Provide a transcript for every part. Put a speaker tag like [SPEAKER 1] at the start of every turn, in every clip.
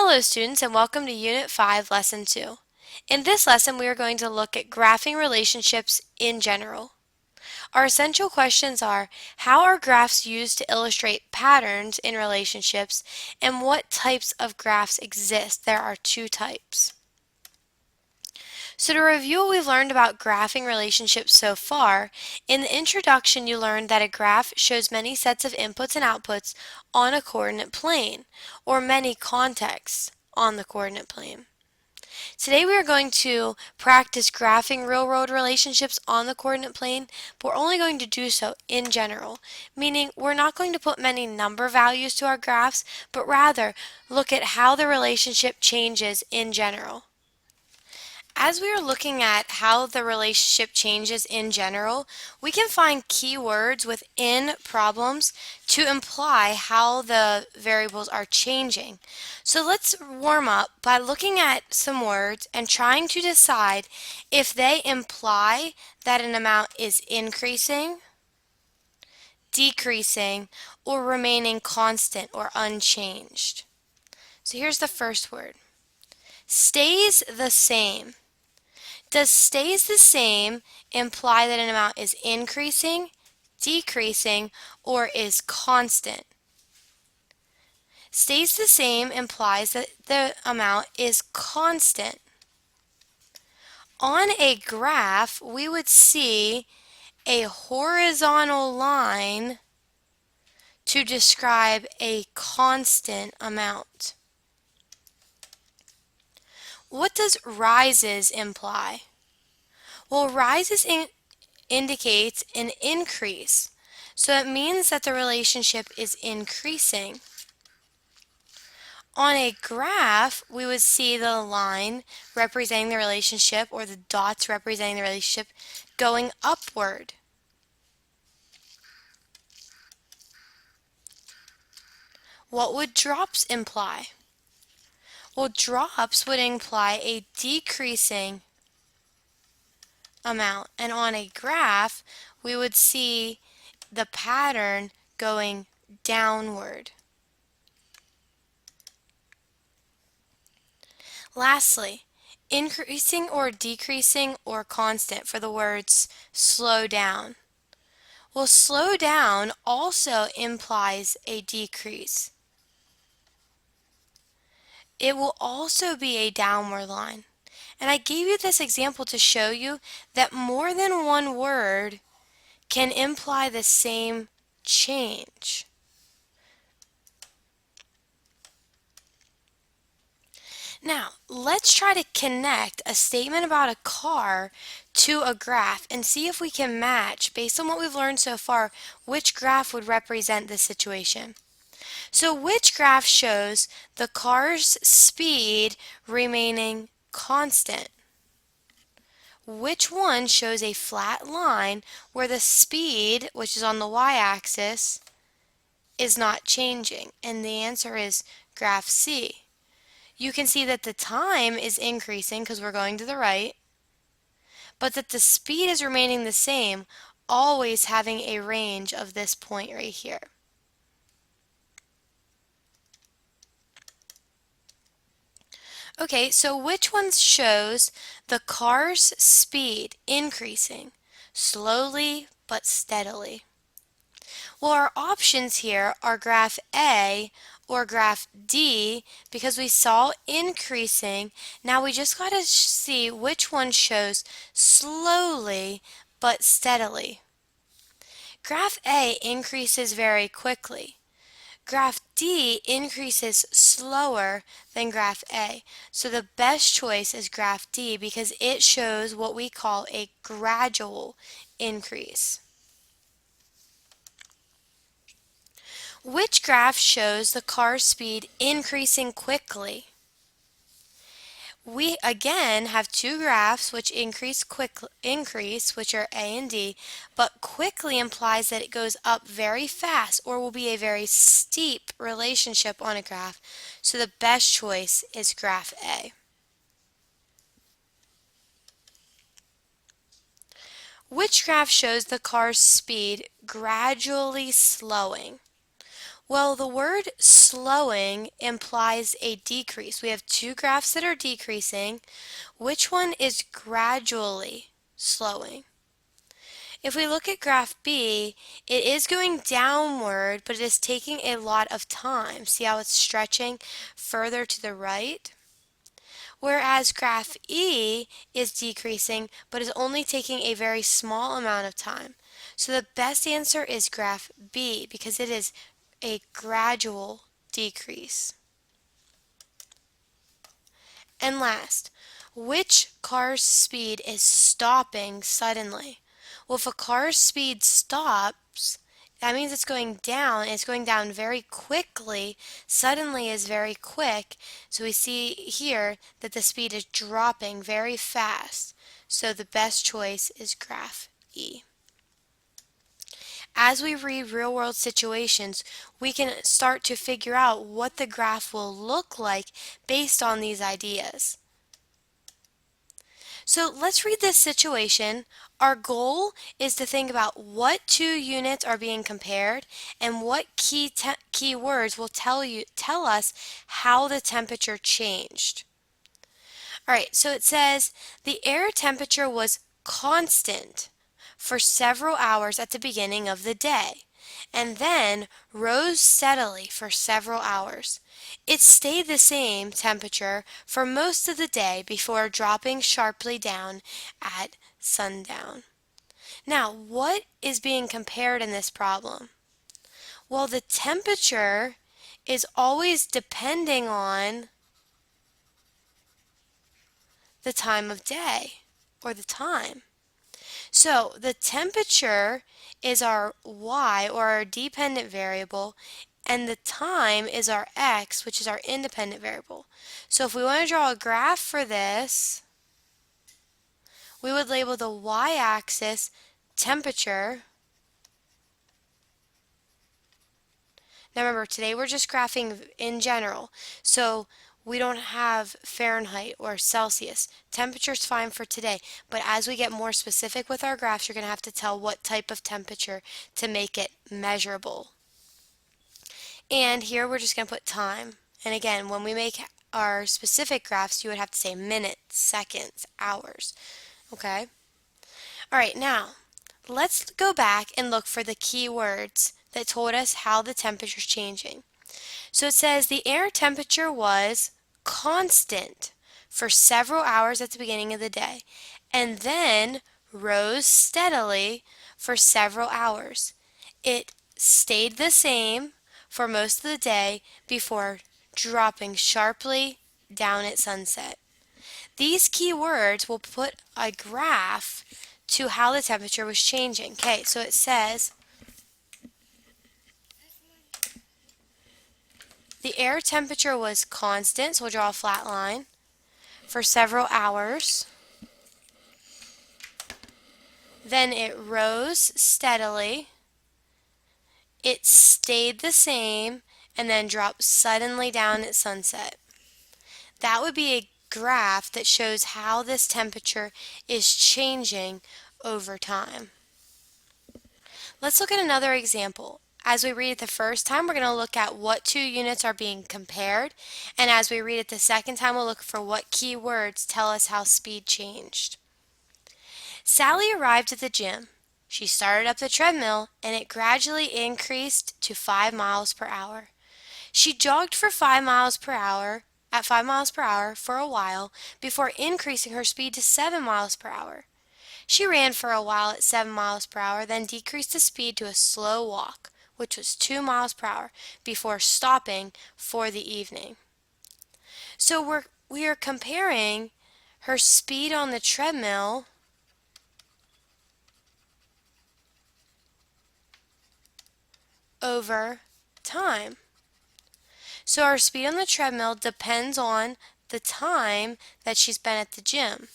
[SPEAKER 1] Hello students and welcome to Unit 5 Lesson 2. In this lesson we are going to look at graphing relationships in general. Our essential questions are: how are graphs used to illustrate patterns in relationships, and what types of graphs exist? There are two types. So to review what we've learned about graphing relationships so far, in the introduction you learned that a graph shows many sets of inputs and outputs on a coordinate plane, or many contexts on the coordinate plane. Today we are going to practice graphing real-world relationships on the coordinate plane, but we're only going to do so in general, meaning we're not going to put many number values to our graphs, but rather look at how the relationship changes in general. As we are looking at how the relationship changes in general, we can find keywords within problems to imply how the variables are changing. So let's warm up by looking at some words and trying to decide if they imply that an amount is increasing, decreasing, or remaining constant or unchanged. So here's the first word. Stays the same. Does stays the same imply that an amount is increasing, decreasing, or is constant? Stays the same implies that the amount is constant. On a graph, we would see a horizontal line to describe a constant amount. What does rises imply? Well, rises indicates an increase, so it means that the relationship is increasing. On a graph, we would see the line representing the relationship, or the dots representing the relationship, going upward. What would drops imply? Well, drops would imply a decreasing amount, and on a graph, we would see the pattern going downward. Lastly, increasing or decreasing or constant for the words slow down. Well, slow down also implies a decrease. It will also be a downward line. And I gave you this example to show you that more than one word can imply the same change. Now, let's try to connect a statement about a car to a graph and see if we can match, based on what we've learned so far, which graph would represent this situation. So which graph shows the car's speed remaining constant? Which one shows a flat line where the speed, which is on the y-axis, is not changing? And the answer is graph C. You can see that the time is increasing because we're going to the right, but that the speed is remaining the same, always having a range of this point right here. Okay, so which one shows the car's speed increasing slowly but steadily? Well, our options here are graph A or graph D because we saw increasing. Now we just got to see which one shows slowly but steadily. Graph A increases very quickly. Graph D increases slower than graph A. So the best choice is graph D because it shows what we call a gradual increase. Which graph shows the car's speed increasing quickly? We again have two graphs which increase, which are A and D, but quickly implies that it goes up very fast or will be a very steep relationship on a graph. So the best choice is graph A. Which graph shows the car's speed gradually slowing? Well, the word slowing implies a decrease. We have two graphs that are decreasing. Which one is gradually slowing? If we look at graph B, it is going downward, but it is taking a lot of time. See how it's stretching further to the right? Whereas graph E is decreasing, but is only taking a very small amount of time. So the best answer is graph B because it is a gradual decrease. And last, which car's speed is stopping suddenly? Well, if a car's speed stops, that means it's going down. It's going down very quickly. Suddenly is very quick. So we see here that the speed is dropping very fast. So the best choice is graph E. As we read real world situations, we can start to figure out what the graph will look like based on these ideas. So let's read this situation. Our goal is to think about what two units are being compared and what key words will tell us how the temperature changed. All right, so it says the air temperature was constant for several hours at the beginning of the day and then rose steadily for several hours. It stayed the same temperature for most of the day before dropping sharply down at sundown. Now, what is being compared in this problem? Well, the temperature is always depending on the time of day or the time. So the temperature is our y or our dependent variable and the time is our x, which is our independent variable. So if we want to draw a graph for this, we would label the y-axis temperature. Now remember, today we're just graphing in general, so we don't have Fahrenheit or Celsius. Temperature's fine for today, but as we get more specific with our graphs, you're going to have to tell what type of temperature to make it measurable. And here we're just going to put time. And again, when we make our specific graphs, you would have to say minutes, seconds, hours. Okay? All right, now let's go back and look for the key words that told us how the temperature is changing. So it says the air temperature was constant for several hours at the beginning of the day and then rose steadily for several hours. It stayed the same for most of the day before dropping sharply down at sunset. These key words will put a graph to how the temperature was changing. Okay, so it says the air temperature was constant, so we'll draw a flat line, for several hours. Then it rose steadily. It stayed the same and then dropped suddenly down at sunset. That would be a graph that shows how this temperature is changing over time. Let's look at another example. As we read it the first time, we're going to look at what two units are being compared, and as we read it the second time, we'll look for what key words tell us how speed changed. Sally arrived at the gym. She started up the treadmill, and it gradually increased to 5 miles per hour. She jogged for 5 miles per hour, at 5 miles per hour for a while before increasing her speed to 7 miles per hour. She ran for a while at 7 miles per hour, then decreased the speed to a slow walk, which was 2 miles per hour, before stopping for the evening. So we are comparing her speed on the treadmill over time. So our speed on the treadmill depends on the time that she's been at the gym.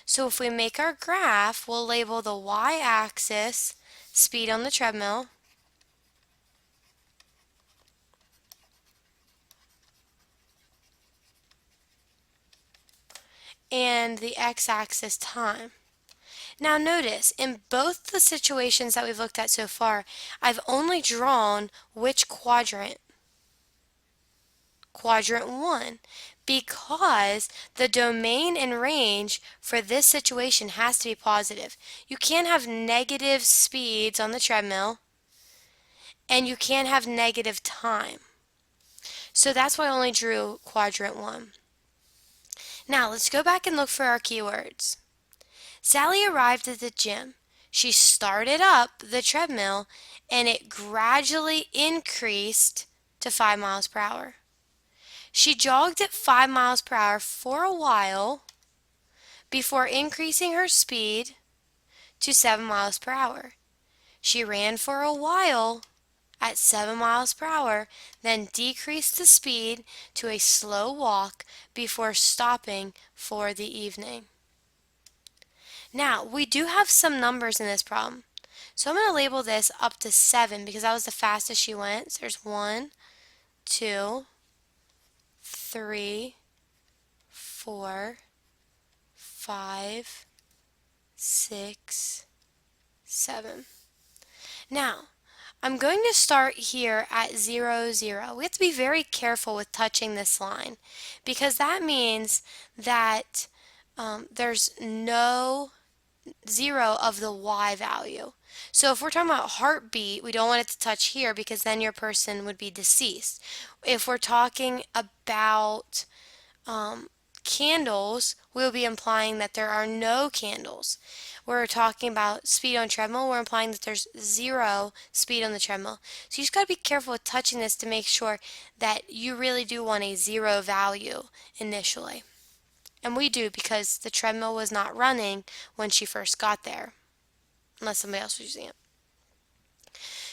[SPEAKER 1] So if we make our graph, we'll label the y-axis speed on the treadmill, and the x-axis time. Now notice, in both the situations that we've looked at so far, I've only drawn which quadrant? Quadrant 1, because the domain and range for this situation has to be positive. You can't have negative speeds on the treadmill, and you can't have negative time. So that's why I only drew quadrant 1. Now let's go back and look for our keywords. Sally arrived at the gym. She started up the treadmill and it gradually increased to 5 miles per hour. She jogged at 5 miles per hour for a while before increasing her speed to 7 miles per hour. She ran for a while at 7 miles per hour, then decreased the speed to a slow walk before stopping for the evening. Now, we do have some numbers in this problem. So I'm going to label this up to 7 because that was the fastest she went. So there's 1, 2, 3, 4, 5, 6, 7. Now, I'm going to start here at 0, 0. We have to be very careful with touching this line because that means that there's no 0 of the y value. So if we're talking about heartbeat, we don't want it to touch here because then your person would be deceased. If we're talking about candles, we'll be implying that there are no candles. We're talking about speed on treadmill, we're implying that there's 0 speed on the treadmill. So you just got to be careful with touching this to make sure that you really do want a 0 value initially. And we do because the treadmill was not running when she first got there, unless somebody else was using it.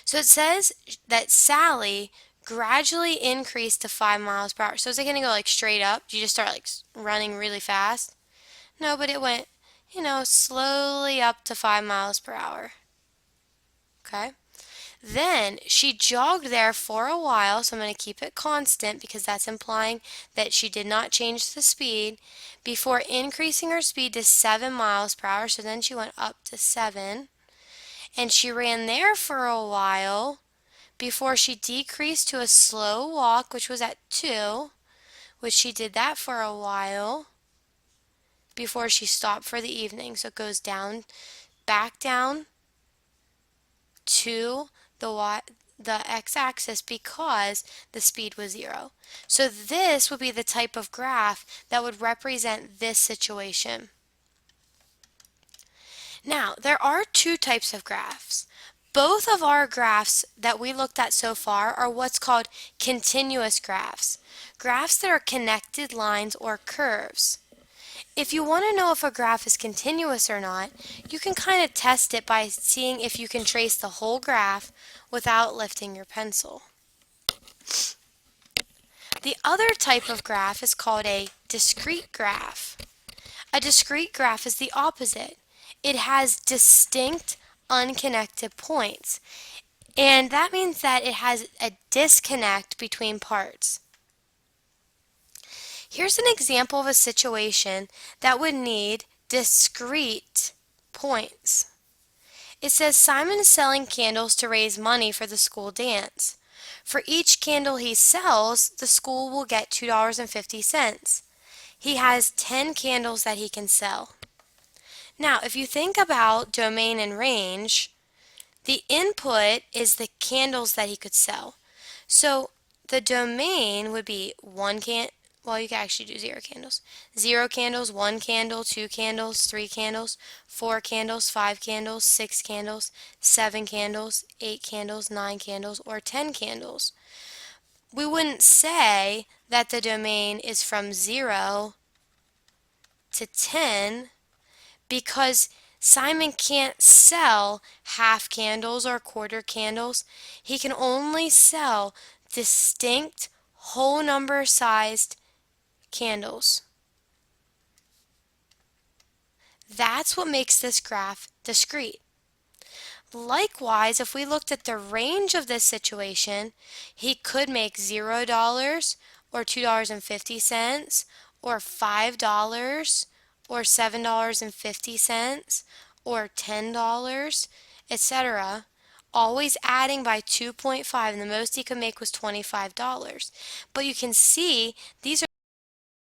[SPEAKER 1] So it says that Sally gradually increased to 5 miles per hour. So is it going to go like straight up? Do you just start like running really fast? No, but it went, slowly up to 5 miles per hour. Okay? Then she jogged there for a while, so I'm going to keep it constant because that's implying that she did not change the speed before increasing her speed to 7 miles per hour. So then she went up to 7. And she ran there for a while before she decreased to a slow walk, which was at 2, which she did that for a while before she stopped for the evening. So it goes down, back down to the x-axis because the speed was 0. So this would be the type of graph that would represent this situation. Now, there are 2 types of graphs. Both of our graphs that we looked at so far are what's called continuous graphs, graphs that are connected lines or curves. If you want to know if a graph is continuous or not, you can kind of test it by seeing if you can trace the whole graph without lifting your pencil. The other type of graph is called a discrete graph. A discrete graph is the opposite. It has distinct unconnected points, and that means that it has a disconnect between parts. Here's an example of a situation that would need discrete points. It says Simon is selling candles to raise money for the school dance. For each candle he sells, the school will get $2.50. He has 10 candles that he can sell. Now, if you think about domain and range, the input is the candles that he could sell. So the domain would be you can actually do 0 candles. 0 candles, 1 candle, 2 candles, 3 candles, 4 candles, 5 candles, 6 candles, 7 candles, 8 candles, 9 candles, or 10 candles. We wouldn't say that the domain is from 0 to 10 because Simon can't sell half candles or quarter candles. He can only sell distinct whole number sized candles. That's what makes this graph discrete. Likewise, if we looked at the range of this situation, he could make $0 or $2.50 or $5 or $7.50 or $10, etc., always adding by 2.5, and the most he could make was $25. But you can see these are